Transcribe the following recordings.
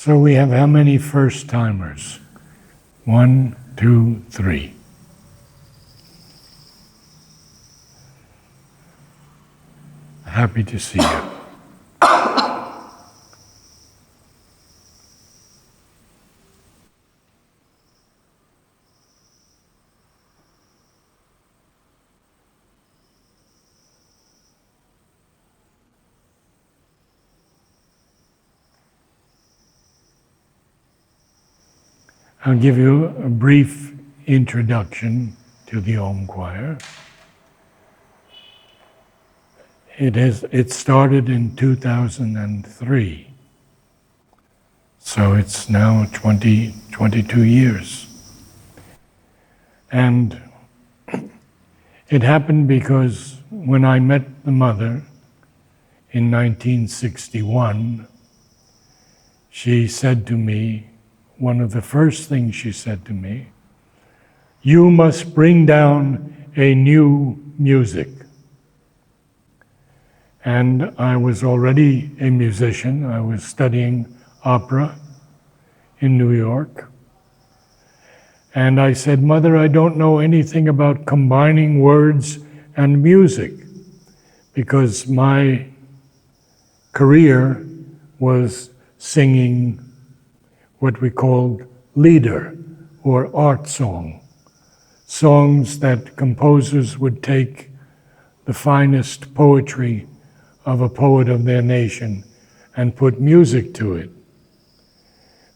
So we have how many first-timers? 1, 2, 3. Happy to see you. I'll give you a brief introduction to the Om Choir. It started in 2003, so it's now 22 years. And it happened because when I met the mother in 1961, she said to me, one of the first things she said to me, "You must bring down a new music." And I was already a musician. I was studying opera in New York. And I said, "Mother, I don't know anything about combining words and music, because my career was singing what we called lieder, or art song, songs that composers would take the finest poetry of a poet of their nation and put music to it."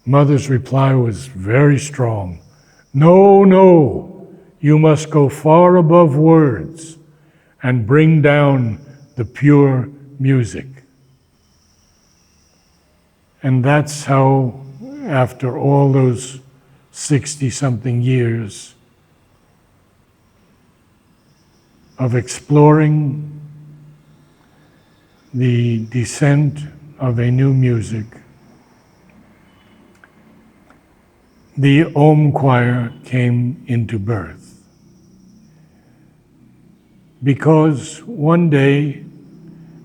Mother's reply was very strong. "No, no, you must go far above words and bring down the pure music." And that's how, after all those 60-something years of exploring the descent of a new music, the Om Choir came into birth. Because one day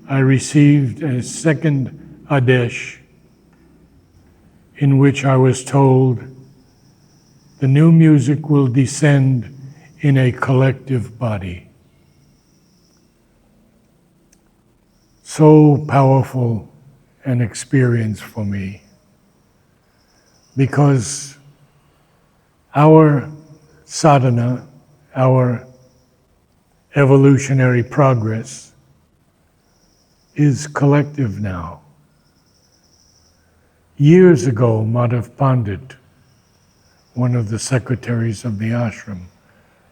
I received a second Adesh in which I was told the new music will descend in a collective body. So powerful an experience for me, because our sadhana, our evolutionary progress, is collective now. Years ago, Madhav Pandit, one of the secretaries of the ashram,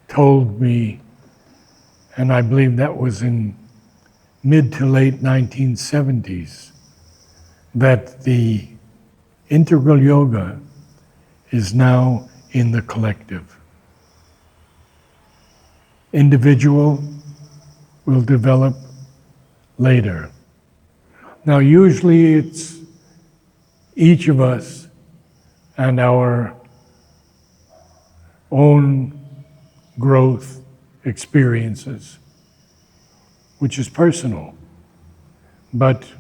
told me, and I believe that was in mid to late 1970s, that the integral yoga is now in the collective. Individual will develop later. Now, usually it's each of us and our own growth experiences, which is personal. But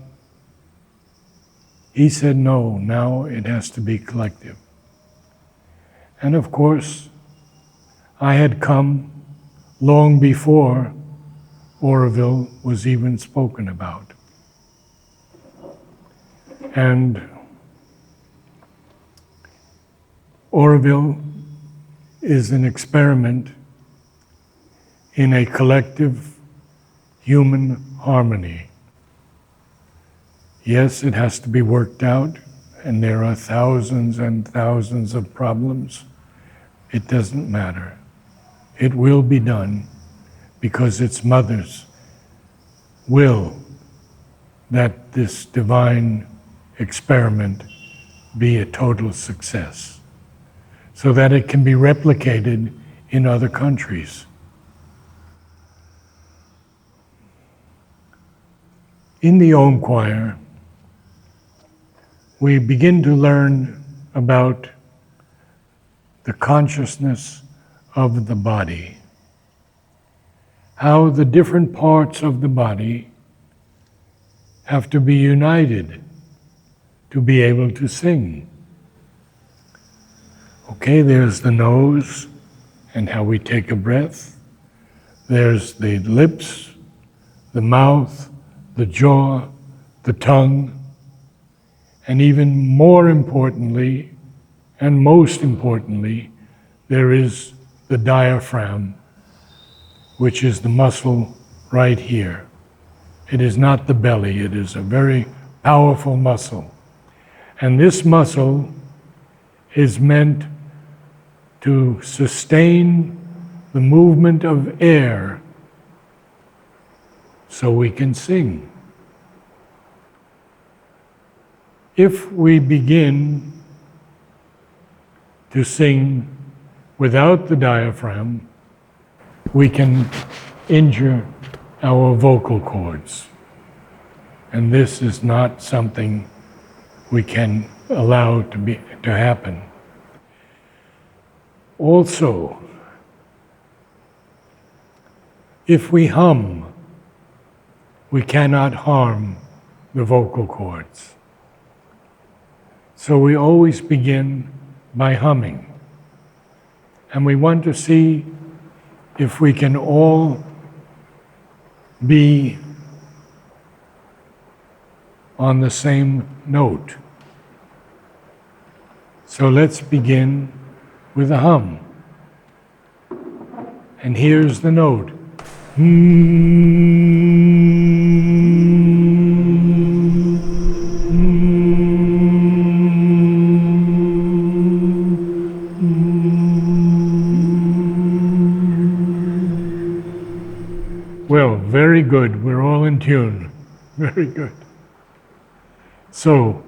he said, no, now it has to be collective. And of course, I had come long before Auroville was even spoken about. And Auroville is an experiment in a collective human harmony. Yes, it has to be worked out, and there are thousands and thousands of problems. It doesn't matter. It will be done because it's Mother's will that this divine experiment be a total success, so that it can be replicated in other countries. In the Om Choir, we begin to learn about the consciousness of the body, how the different parts of the body have to be united to be able to sing. Okay, there's the nose and how we take a breath. There's the lips, the mouth, the jaw, the tongue, and even more importantly, and most importantly, there is the diaphragm, which is the muscle right here. It is not the belly, it is a very powerful muscle. And this muscle is meant to sustain the movement of air so we can sing. If we begin to sing without the diaphragm, we can injure our vocal cords. And this is not something we can allow to happen. Also, if we hum, we cannot harm the vocal cords. So we always begin by humming. And we want to see if we can all be on the same note. So let's begin with a hum. And here's the note. Well, very good. We're all in tune. Very good. So,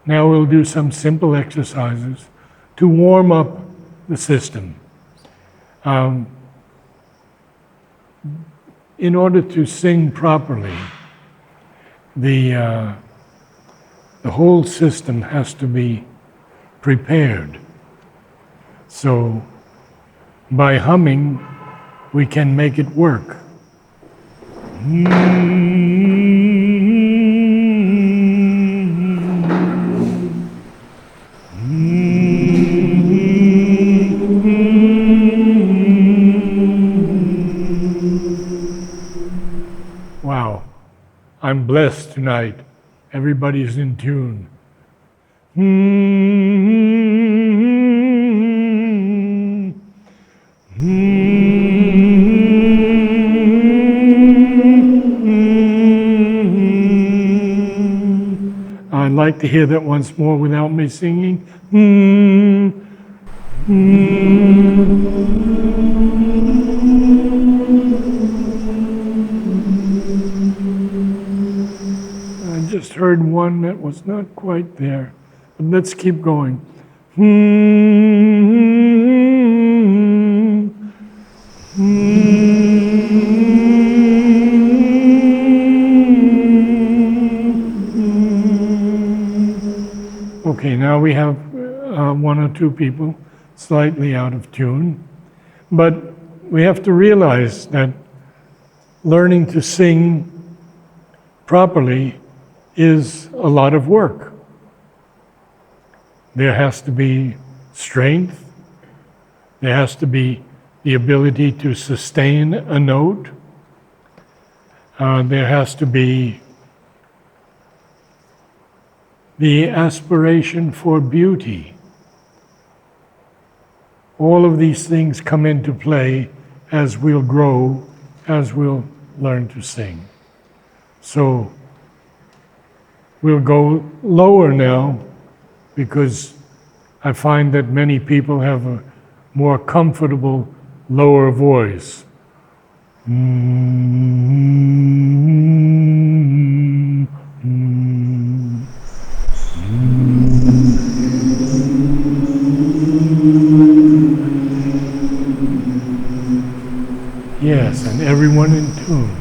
now we'll do some simple exercises to warm up the system. In order to sing properly, the whole system has to be prepared. So, by humming, we can make it work. Wow, I'm blessed tonight. Everybody's in tune. I'd like to hear that once more without me singing. I just heard one that was not quite there, but let's keep going. Okay, now we have one or two people slightly out of tune, but we have to realize that learning to sing properly is a lot of work. There has to be strength, there has to be the ability to sustain a note, there has to be the aspiration for beauty. All of these things come into play as we'll grow, as we'll learn to sing. So we'll go lower now, because I find that many people have a more comfortable lower voice. Yes, and everyone in tune.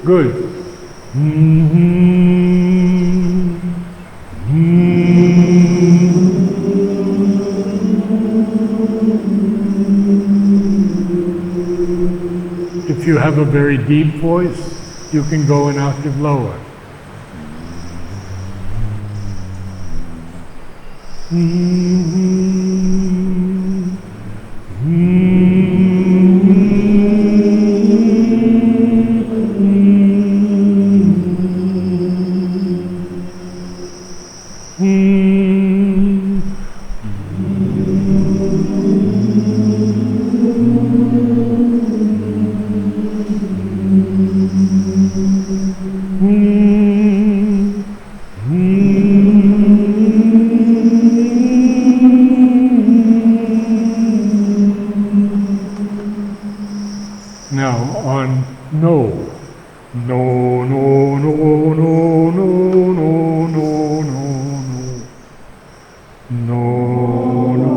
Good. If you have a very deep voice, you can go an octave lower. Now on no. No, no, no, no, no, no, no, no, no. No, no.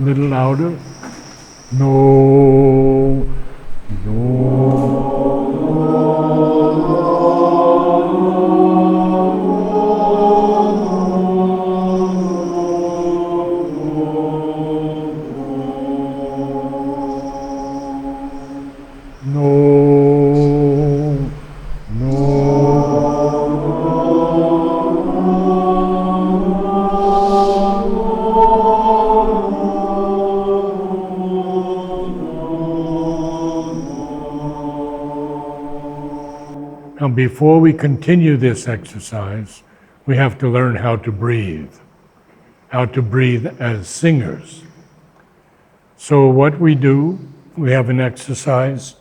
A little louder. No, no. Now, before we continue this exercise, we have to learn how to breathe as singers. So what we do, we have an exercise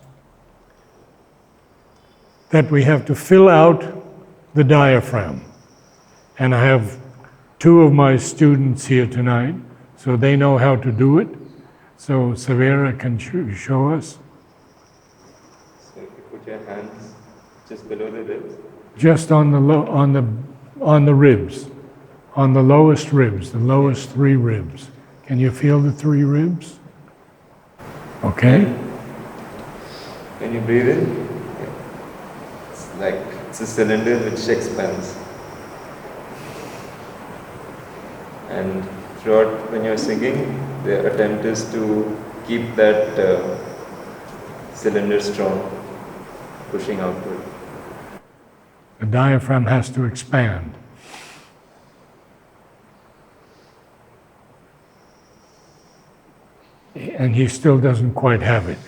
that we have to fill out the diaphragm. And I have two of my students here tonight, so they know how to do it. So Savitri can show us. So if you put your hands just below the ribs. Just on the ribs, on the lowest ribs, the lowest three ribs. Can you feel the three ribs? Okay. When you breathe in, it's like it's a cylinder which expands. And throughout when you're singing, the attempt is to keep that cylinder strong, pushing outward. The diaphragm has to expand. And he still doesn't quite have it,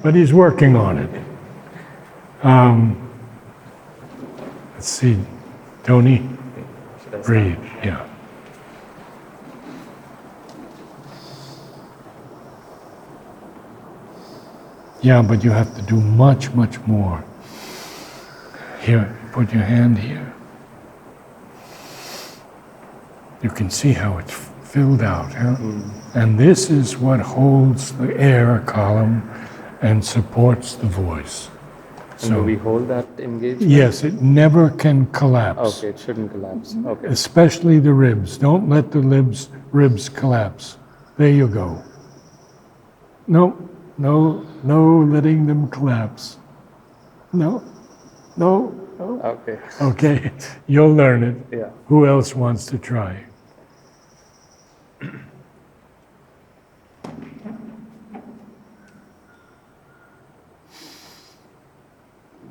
but he's working on it. Let's see, Tony, breathe, yeah. Yeah, but you have to do much, much more. Here, put your hand here. You can see how it's filled out, huh? And this is what holds the air column and supports the voice. And do we hold that engagement? Yes, it never can collapse. Okay, it shouldn't collapse. Okay. Especially the ribs. Don't let the ribs collapse. There you go. No letting them collapse. No. Okay. Okay, you'll learn it. Yeah. Who else wants to try?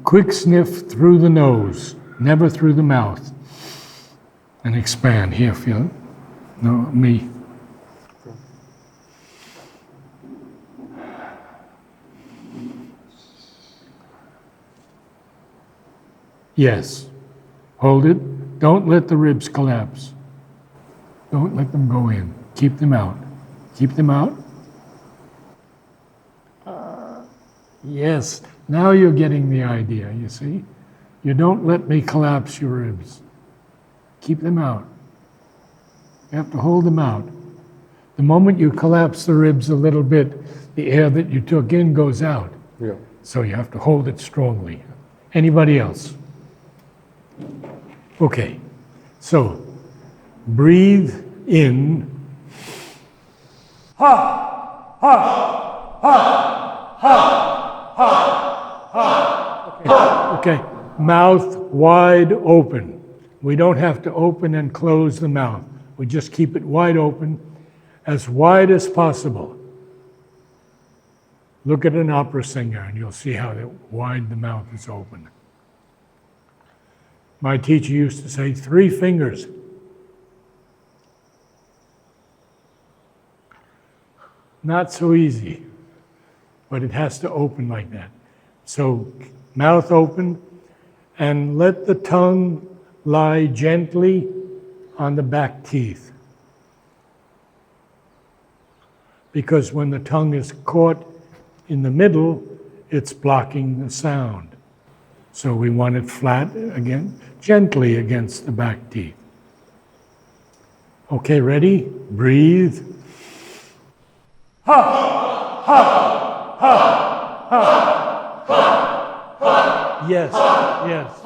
Quick sniff through the nose, never through the mouth. And expand. Here, feel it? No, me. Yes. Hold it. Don't let the ribs collapse. Don't let them go in. Keep them out. Keep them out. Yes. Now you're getting the idea, you see? You don't let me collapse your ribs. Keep them out. You have to hold them out. The moment you collapse the ribs a little bit, the air that you took in goes out. Yeah. So you have to hold it strongly. Anybody else? Okay. So breathe in. Okay. Mouth wide open. We don't have to open and close the mouth. We just keep it wide open, as wide as possible. Look at an opera singer and you'll see how wide the mouth is open. My teacher used to say 3 fingers. Not so easy, but it has to open like that. So mouth open, and let the tongue lie gently on the back teeth. Because when the tongue is caught in the middle, it's blocking the sound. So we want it flat again, gently against the back teeth. Okay, ready? Breathe. Yes, yes.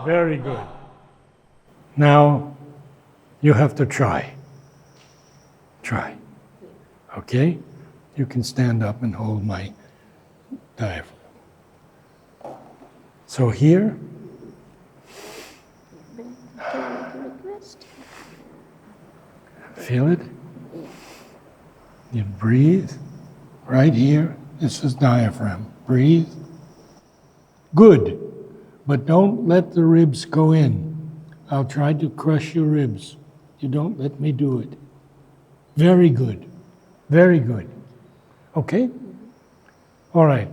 Very good. Now you have to try. Try. Okay? You can stand up and hold my diaphragm. So here, feel it? You breathe right here. This is diaphragm. Breathe. Good. But don't let the ribs go in. I'll try to crush your ribs. You don't let me do it. Very good. Very good. Okay? All right.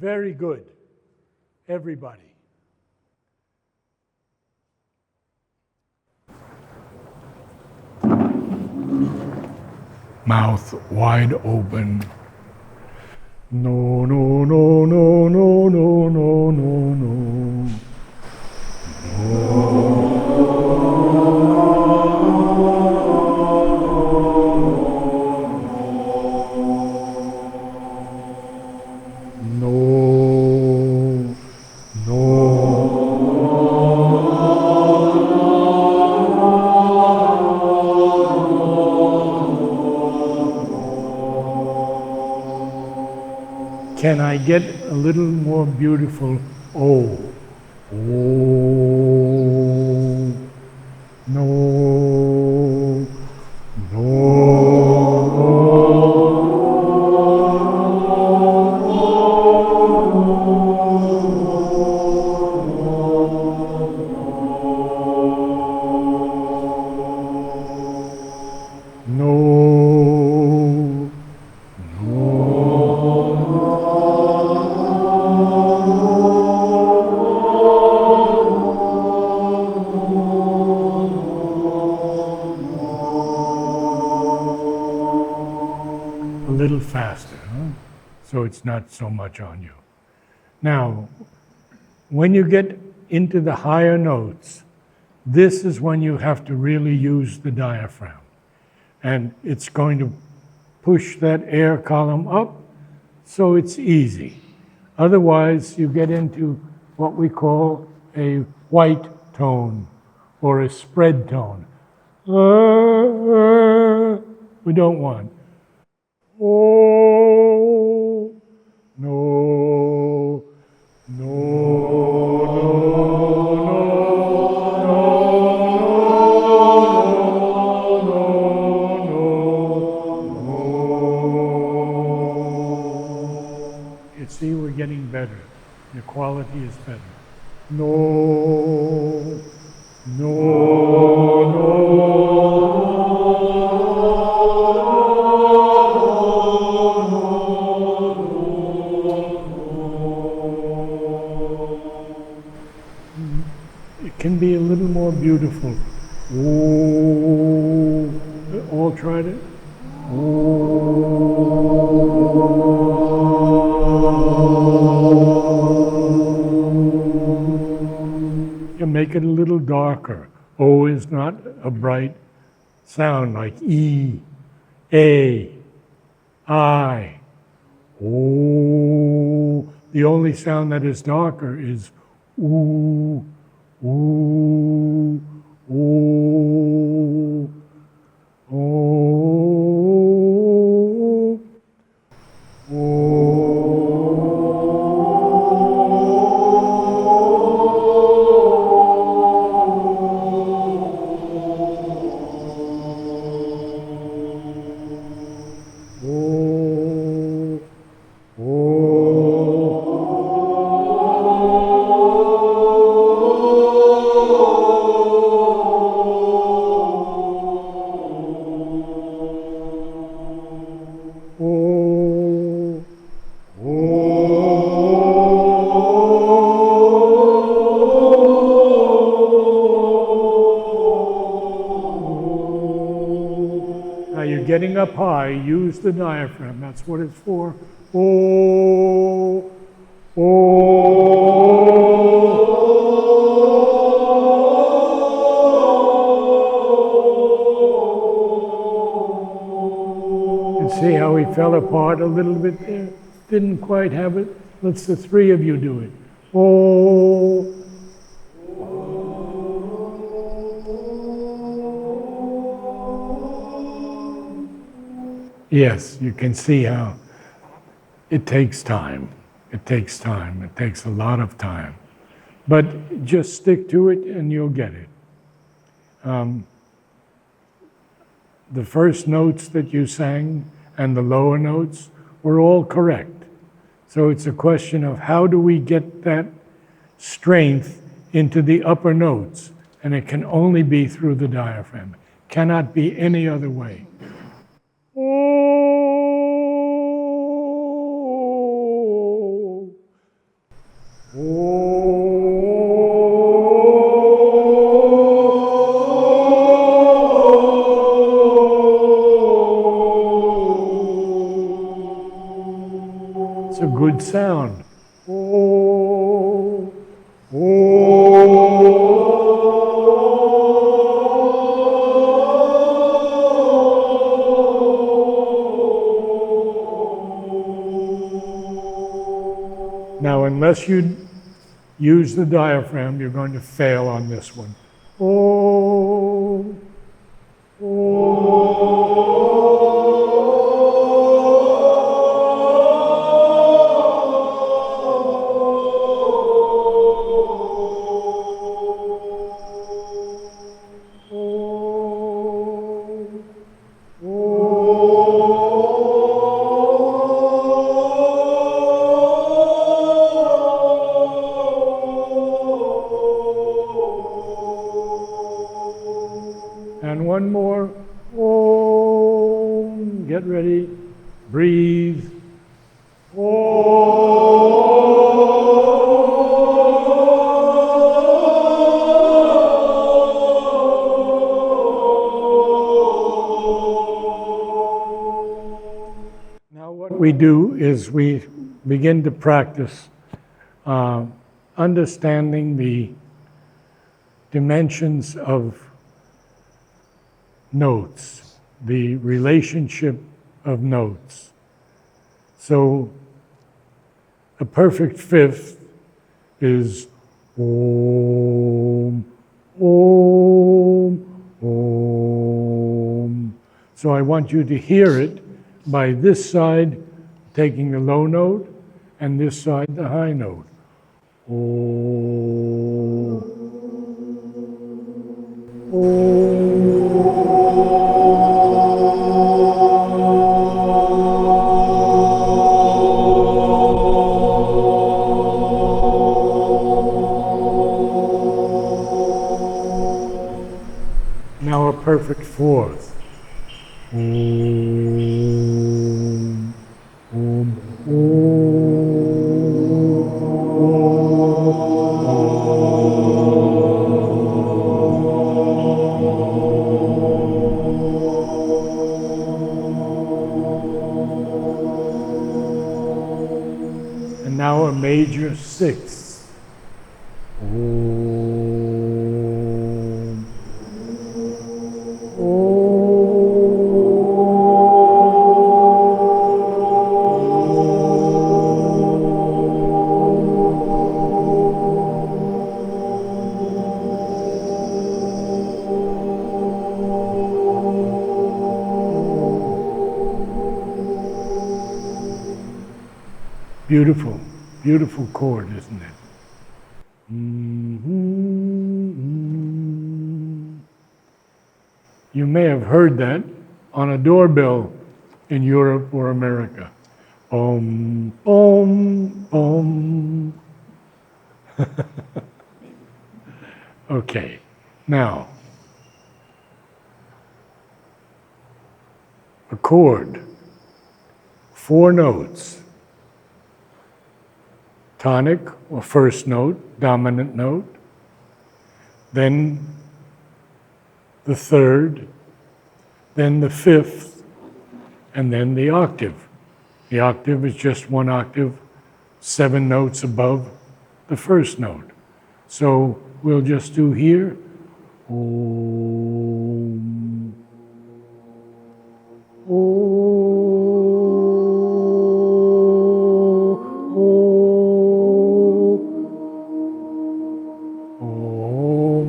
Very good. Everybody. Mouth wide open. No, no, no, no, no, no, no, no, no. Can I get a little more beautiful? Oh. Oh. No. No. A little faster, huh? So it's not so much on you. Now, when you get into the higher notes, this is when you have to really use the diaphragm. And it's going to push that air column up, so it's easy. Otherwise, you get into what we call a white tone or a spread tone. We don't want. Oh, no, no, no. better. No, no, it can be a little more beautiful. Oh, all tried it? You make it a little darker. O is not a bright sound like E, A, I, O. The only sound that is darker is oo, ooh, ooh, oh, oh. Getting up high, use the diaphragm. That's what it's for. Oh, oh. And see how he fell apart a little bit there? Didn't quite have it. Let's the three of you do it. Oh. Yes, you can see how it takes time. It takes time. It takes a lot of time. But just stick to it and you'll get it. The first notes that you sang and the lower notes were all correct. So it's a question of how do we get that strength into the upper notes? And it can only be through the diaphragm. Cannot be any other way. It's a good sound. Oh, oh. Now, unless you use the diaphragm, you're going to fail on this one. Oh, and one more. Om. Get ready. Breathe. Now what we do is we begin to practice understanding the dimensions of notes, the relationship of notes. So a perfect fifth is Om, Om, Om. So I want you to hear it by this side taking the low note and this side the high note. Om, Om. Now a perfect fourth. Om, Om, and now a major sixth. Om, beautiful, beautiful chord, isn't it? You may have heard that on a doorbell in Europe or America. Om, om, om. Okay, now, a chord, 4 notes. Tonic, or first note, dominant note, then the third, then the fifth, and then the octave. The octave is just 1 octave, 7 notes above the first note. So we'll just do here, Om, Om.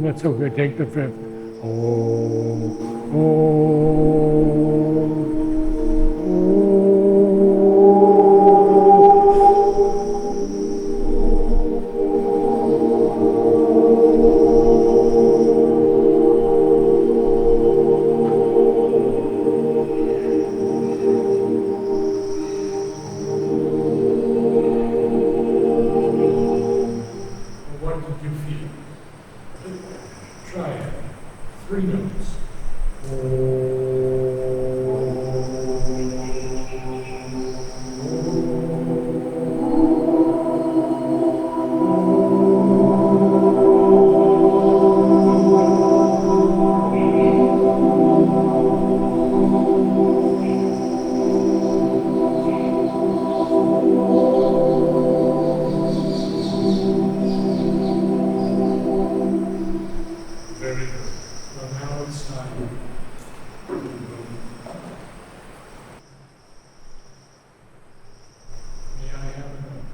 That's okay, take the fifth. Om, Om. What did you feel? Try it. 3 notes. Very good. Well, now it's time. May I have a note?